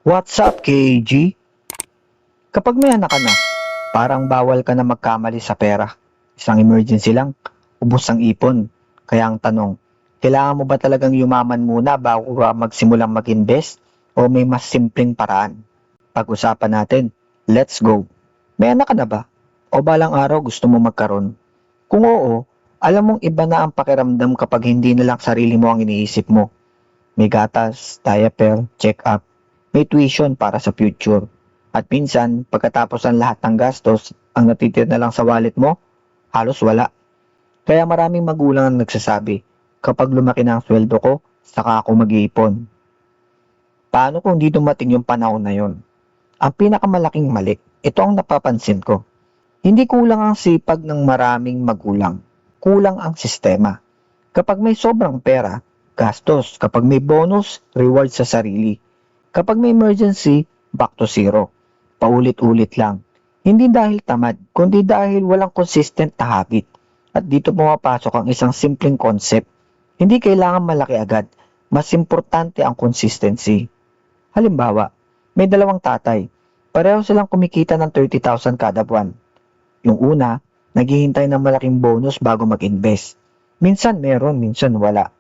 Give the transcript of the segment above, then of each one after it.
What's up, KG? Kapag may anak ka na, parang bawal ka na magkamali sa pera. Isang emergency lang, ubos ang ipon. Kaya ang tanong, kailangan mo ba talagang yumaman muna bago ka magsimulang mag-invest o may mas simpleng paraan? Pag-usapan natin, let's go! May anak ka na ba? O balang araw gusto mo magkaroon? Kung oo, alam mong iba na ang pakiramdam kapag hindi na lang sarili mo ang iniisip mo. May gatas, diaper, check-up, may tuition para sa future. At minsan, pagkatapos ang lahat ng gastos, ang natitira na lang sa wallet mo, halos wala. Kaya maraming magulang ang nagsasabi, kapag lumaki na ang sweldo ko, saka ako mag-iipon. Paano kung di dumating yung panahon na yon? Ang pinakamalaking mali, ito ang napapansin ko. Hindi kulang ang sipag ng maraming magulang. Kulang ang sistema. Kapag may sobrang pera, gastos. Kapag may bonus, reward sa sarili. Kapag may emergency, back to zero. Paulit-ulit lang. Hindi dahil tamad, kundi dahil walang consistent na habit. At dito pumapasok ang isang simpleng concept. Hindi kailangan malaki agad. Mas importante ang consistency. Halimbawa, may dalawang tatay. Pareho silang kumikita ng 30,000 kada buwan. Yung una, naghihintay ng malaking bonus bago mag-invest. Minsan meron, minsan wala.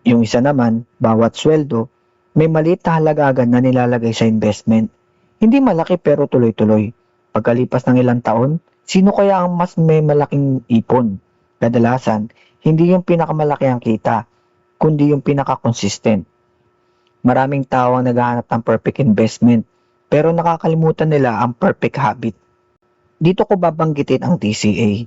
Yung isa naman, bawat sweldo, may maliit na halaga agad na nilalagay sa investment. Hindi malaki pero tuloy-tuloy. Pagkalipas ng ilang taon, sino kaya ang mas may malaking ipon? Kadalasan, hindi yung pinakamalaki ang kita, kundi yung pinaka-consistent. Maraming tao ang naghahanap ng perfect investment, pero nakakalimutan nila ang perfect habit. Dito ko babanggitin ang DCA.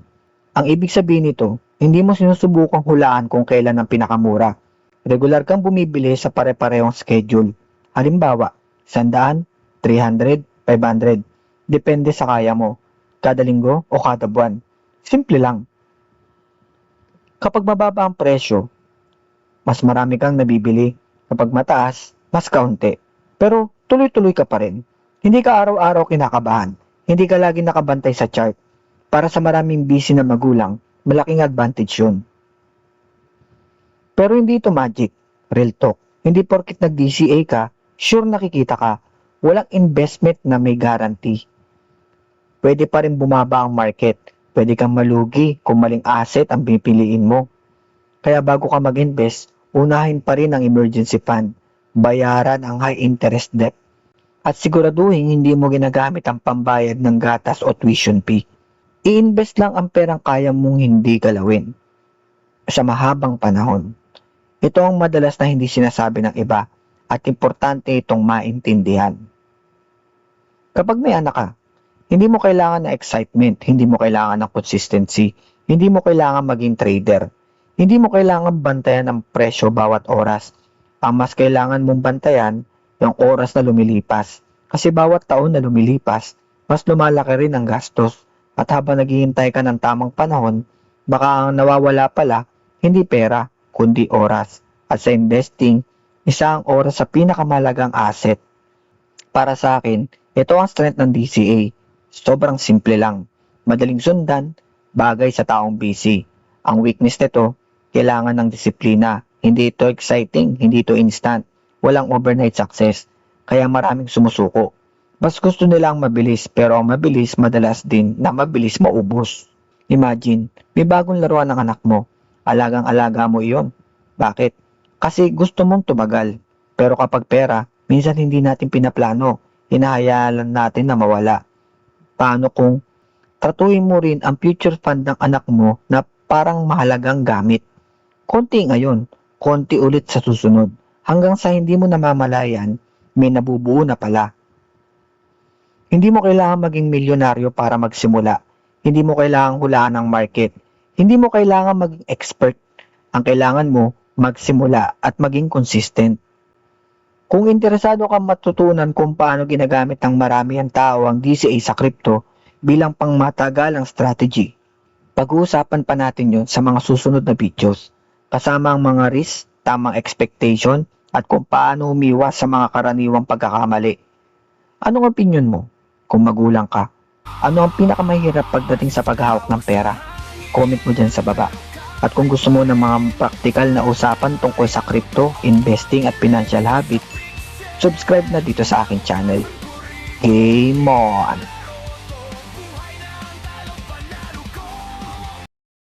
Ang ibig sabihin nito, hindi mo sinusubukang hulaan kung kailan ang pinakamura. Regular kang bumibili sa pare-parehong schedule. Halimbawa, 100, 300, 500. Depende sa kaya mo. Kada linggo o kada buwan. Simple lang. Kapag mababa ang presyo, mas marami kang nabibili. Kapag mataas, mas kaunti. Pero tuloy-tuloy ka pa rin. Hindi ka araw-araw kinakabahan. Hindi ka lagi nakabantay sa chart. Para sa maraming busy na magulang, malaking advantage yun. Pero hindi ito magic. Real talk. Hindi porkit nag-DCA ka, sure nakikita ka. Walang investment na may guarantee. Pwede pa rin bumaba ang market. Pwede kang malugi kung maling asset ang pipiliin mo. Kaya bago ka mag-invest, unahin pa rin ang emergency fund. Bayaran ang high interest debt. At siguraduhin hindi mo ginagamit ang pambayad ng gatas o tuition fee. I-invest lang ang perang kaya mong hindi galawin. Sa mahabang panahon. Ito ang madalas na hindi sinasabi ng iba at importante itong maintindihan. Kapag may anak ka, hindi mo kailangan ng excitement, hindi mo kailangan ng consistency, hindi mo kailangan maging trader, hindi mo kailangan bantayan ang presyo bawat oras. Ang mas kailangan mong bantayan, yung oras na lumilipas. Kasi bawat taon na lumilipas, mas lumalaki rin ang gastos. At habang naghihintay ka ng tamang panahon, baka ang nawawala pala, hindi pera, kundi oras. At sa investing, isa ang oras sa pinakamalagang asset. Para sa akin, ito ang strength ng DCA. Sobrang simple lang. Madaling sundan, bagay sa taong busy. Ang weakness nito, kailangan ng disiplina. Hindi ito exciting, hindi ito instant. Walang overnight success. Kaya maraming sumusuko. Mas gusto nila ang mabilis, pero ang mabilis madalas din na mabilis maubos. Imagine, may bagong laruan ng anak mo. Alagang-alaga mo iyon. Bakit? Kasi gusto mong tumagal. Pero kapag pera, minsan hindi natin pinaplano. Hinahayaan natin na mawala. Paano kung tratuhin mo rin ang future fund ng anak mo na parang mahalagang gamit? Konti ngayon, konti ulit sa susunod. Hanggang sa hindi mo namamalayan, may nabubuo na pala. Hindi mo kailangan maging milyonaryo para magsimula. Hindi mo kailangan hulaan ang market. Hindi mo kailangan maging expert. Ang kailangan mo, magsimula at maging consistent. Kung interesado kang matutunan kung paano ginagamit ng marami ang tao ang DCA sa crypto bilang pangmatagalang strategy, pag-uusapan pa natin yon sa mga susunod na videos. Kasama ang mga risk, tamang expectation, at kung paano umiwas sa mga karaniwang pagkakamali. Anong opinion mo? Kung magulang ka, ano ang pinakamahirap pagdating sa paghahawak ng pera? Comment mo dyan sa baba. At kung gusto mo ng mga practical na usapan tungkol sa crypto, investing at financial habit, subscribe na dito sa aking channel. Game on!